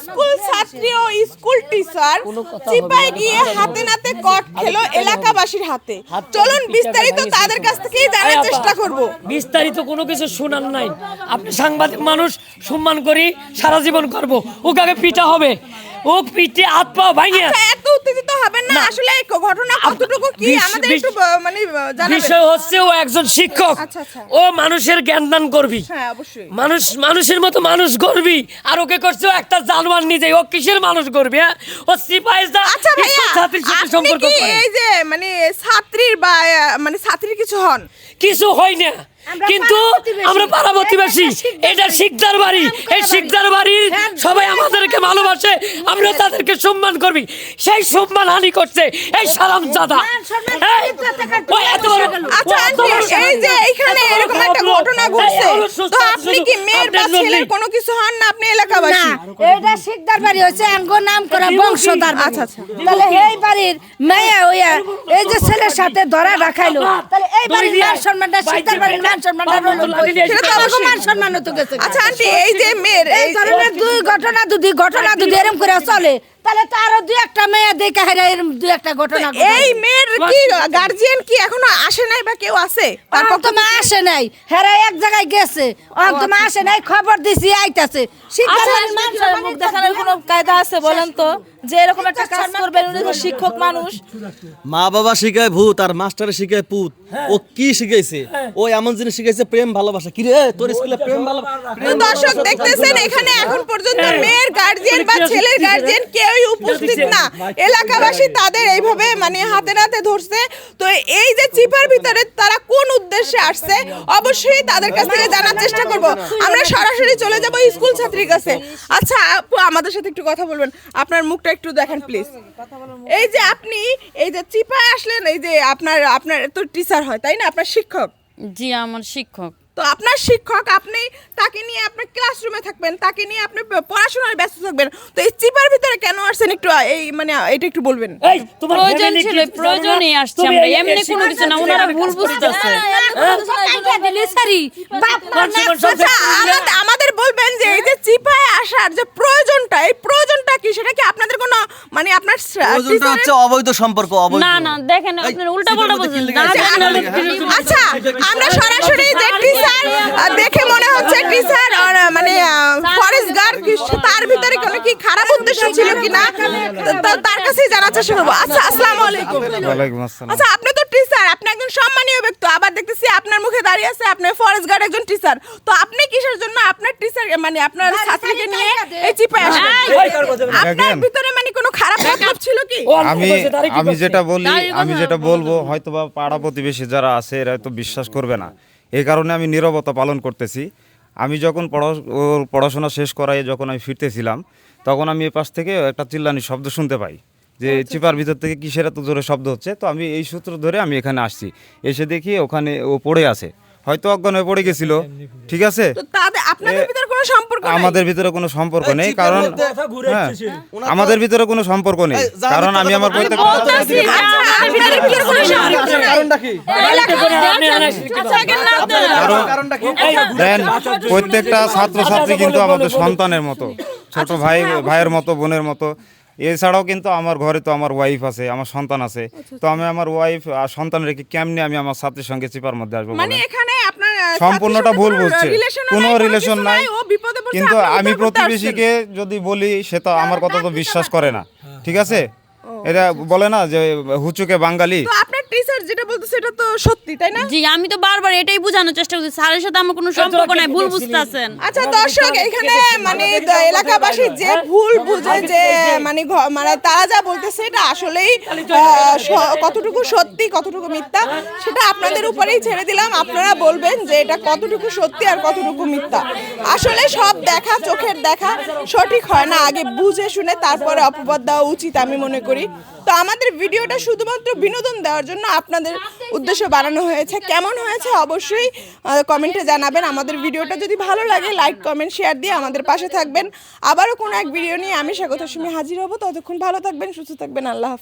School ছাত্রী ও school teacher চিপায় গিয়ে হাতে নাতে কট খেলো এলাকাবাসীর হাতে। চলুন বিস্তারিত তাদের কাছ থেকেই জানার চেষ্টা করব। বিস্তারিত কোনো কিছু শোনার নাই। আপনি সাংবাদিক মানুষ, সম্মান করি, সারা জীবন করব। ওকে আগে পিটা হবে, ও পিঠে হাত পা ভাঙিয়ে। এত উত্তেজিত হবেন না, আসলে এই ঘটনা কতটুকু কি আমাদের একটু মানে জানাবেন। বিষয় হচ্ছে ও একজন শিক্ষক, ও মানুষের জ্ঞান দান করবি। হ্যাঁ অবশ্যই। মানুষের মতো মানুষ করবি, আর ওকে করছে ও একটা জানোয়ার নিজে। ও কিসের মানুষ করবি? হ্যাঁ, ও সিপাহিদা আচ্ছা ভাইয়া, ছাত্রীর সাথে আপনি সম্পর্ক কি করে। এই যে মানে ছাত্রীর বা মানে ছাত্রীর কিছু হন? কিছু হয় না, কিন্তু আমরা পাড়া প্রতিবেশী। এটা শিকদার বাড়ি, এই শিকদার বাড়ির সবাই আমাদেরকে ভালোবাসে, আমরা তাদেরকে সম্মান করবি। সেই সম্মান হানি করছে এই সালামজাদা। আচ্ছা আন্টি, এই যে এইখানে এরকম একটা ঘটনা ঘটছে, তো আপনি কি মেয়ের বা ছেলের কোনো কিছু হন না? আপনি এলাকাবাসী? এটা শিকদার বাড়ি হচ্ছে আঙ্গো নাম করা বংশধর। আচ্ছা আচ্ছা। তাহলে এই বাড়ির মেয়ে হইয়া এই যে ছেলের সাথে ধরা রাখাইলো, তাহলে এই বাড়ির মান সম্মানটা শিকদার বাড়ির মান সম্মানটা রইলো। সেটা তো অবশ্যই। মান সম্মান তো গেছে। আচ্ছা আন্টি, এই যে মেয়ের এই ধরনের দুই ঘটনা যদি এরকম করে চলে, তাহলে তো আরো দুই একটা মেয়ে দেখে হেরা এরকম দুই একটা ঘটনা ঘটে। এই মেয়ের কি গার্জিয়ান কি এখনো আসে নাই বা কেউ আছে? তারপর তো মা আসে নাই, হেরা এক জায়গায় গেছে, তো মা আসে নাই, খবর দিছি আইতাছে। শিক্ষার মান সম্মান মুখ দেখানোর কোনো কায়দা আছে বলেন তো, যে এরকম একটা কাজ করবেন? উনি তো শিক্ষক মানুষ। মা বাবা শিখায় ভূত আর মাস্টারে শিখায় পুত। ও কি শিখাইছে? ও এমন জিনিস শিখাইছে প্রেম ভালোবাসা। কি রে তোর স্কুলে প্রেম ভালোবাসা? দর্শক দেখতেছেন, এখানে এখন পর্যন্ত মেয়ের গার্জিয়ান বা ছেলের গার্জিয়ান কেউই উপস্থিত না। এলাকাবাসী তাদের এইভাবে মানে হাতে নাতে ধরছে। তো এই যে চিপার ভিতরে তারা কোন উদ্দেশ্যে আসছে, অবশ্যই তাদের কাছ থেকে জানার চেষ্টা করব। আমরা সরাসরি চলে যাব স্কুল ছাত্রীর কাছে। আচ্ছা আপু, আমাদের সাথে একটু কথা বলবেন? আপনার মুখটা একটু দেখেন প্লিজ। এই যে আপনি এই যে চিপায় আসলেন, এই যে আপনার তো টিচার হয় তাই না? আপনার শিক্ষক? জি, আমার শিক্ষক। তো আপনার শিক্ষক, আপনি তাকে নিয়ে আপনার ক্লাসরুমে থাকবেন, তাকে নিয়ে আপনি পড়াশোনায় ব্যস্ত থাকবেন, তো এই চিপার ভিতরে কেন আসছেন একটু এই মানে এটা একটু বলবেন? এই তোমার প্রয়োজন ছিল, প্রয়োজনই আসছে আমরা, এমনি কোনো কিছু না। ওনারা ভুল বুঝতেছে। আচ্ছা, আমাদের বলবেন যে এই যে চিপায় আসার যে প্রয়োজনটা, এই প্রয়োজনটা কি? সেটা কি আপনাদের কোনো মানে আপনার প্রয়োজনটা হচ্ছে অবৈধ সম্পর্ক, অবৈধ। না না, দেখেন আপনারা উল্টা পাল্টা বলছেন। আচ্ছা, আমরা সরাসরি যে টিচার দেখে মনে হচ্ছে টিচার মানে ফরেস্ট গার্ড, তার ভিতরে কোনো কি খারাপ উদ্দেশ্য ছিল কিনা তার কাছেই জানার চেষ্টা করবো। আচ্ছা, আসসালামু আলাইকুম। ওয়ালাইকুম আসসালাম। আচ্ছা, আপনি তো টিচার, আপনি একজন সম্মানীয় ব্যক্তি, আবার দেখতেছি আপনার মুখে দাঁড়িয়ে আছে আপনি ফরেস্ট গার্ড একজন টিচার। তো আপনি কিসের জন্য আপনার টিচার মানে আপনার ছাত্রীকে নিয়ে এই চিপায় আসলেন? আপনার ভিতরে মানে কোনো খারাপ মতলব ছিল কি? আমি যেটা বলবো হয়তো বা পাড়া প্রতিবেশী যারা আছে এরা তো বিশ্বাস করবে না, এই কারণে আমি নীরবতা পালন করতেছি। আমি যখন পড়াশোনা শেষ করাই যখন আমি ফিরতেছিলাম, তখন আমি এ পাশ থেকে একটা চিল্লানির শব্দ শুনতে পাই যে চিপার ভিতর থেকে কিসের এত জোরে শব্দ হচ্ছে। তো আমি এই সূত্র ধরে আমি এখানে আসছি, এসে দেখি ওখানে ও পড়ে আছে, হয়তো অজ্ঞান হয়ে পড়ে গেছিল। ঠিক আছে, আপনাদের ভিতরে কোনো সম্পর্ক নাই? আমাদের ভিতরে কোনো সম্পর্ক নেই, কারণ হ্যাঁ, আমাদের ভিতরে কোনো সম্পর্ক নেই, কারণ আমি আমার প্রত্যেকটা ছাত্রছাত্রী কিন্তু আমাদের সন্তানের মতো, ছোট ভাইয়ের মতো, বোনের মতো। এছাড়াও কিন্তু আমার ঘরে তো আমার ওয়াইফ আছে, আমার সন্তান আছে। তো আমি আমার ওয়াইফ আর সন্তান রেখে কেমনে আমি আমার ছাত্রীর সঙ্গে চিপার মধ্যে আসবো? মানে এখানে আপনার সম্পূর্ণটা ভুল বলছে, কোনো রিলেশন নাই। কিন্তু আমি প্রতিবেশীকে যদি বলি, সে তো আমার কথা তো বিশ্বাস করে না। ঠিক আছে, এটা বলে না যে হুচুকে বাঙালি। তো আপনার টিচার যেটা বলতেছে এটা তো সত্যি তাই না? জি, আমি তো বারবার এটাই বোঝানোর চেষ্টা করছি, স্যারের সাথে আমার কোনো সম্পর্ক নাই, ভুল বুঝতেছেন। আচ্ছা দর্শক, এখানে মানে এলাকাবাসী যে ভুল বুঝে যে মানে মানে তারা যা বলতেছে এটা আসলেই কতটুকু সত্যি কতটুকু মিথ্যা সেটা আপনাদের উপরেই ছেড়ে দিলাম। আপনারা বলবেন যে এটা কতটুকু সত্যি আর কতটুকু মিথ্যা। আসলে সব দেখা, চোখের দেখা সঠিক হয় না, আগে বুঝে শুনে তারপরে অপবাদ দেওয়া উচিত আমি মনে করি। তো আমাদের ভিডিওটা শুধুমাত্র বিনোদন দেওয়ার জন্য আপনাদের উদ্দেশ্য বানানো হয়েছে। কেমন হয়েছে অবশ্যই কমেন্টে জানাবেন। আমাদের ভিডিওটা যদি ভালো লাগে লাইক, কমেন্ট, শেয়ার দিয়ে আমাদের পাশে থাকবেন। আবারও কোনো এক ভিডিও নিয়ে আমি স্বাগত সুমি হাজির হব। ততক্ষণ ভালো থাকবেন, সুস্থ থাকবেন। আল্লাহ হাফেজ।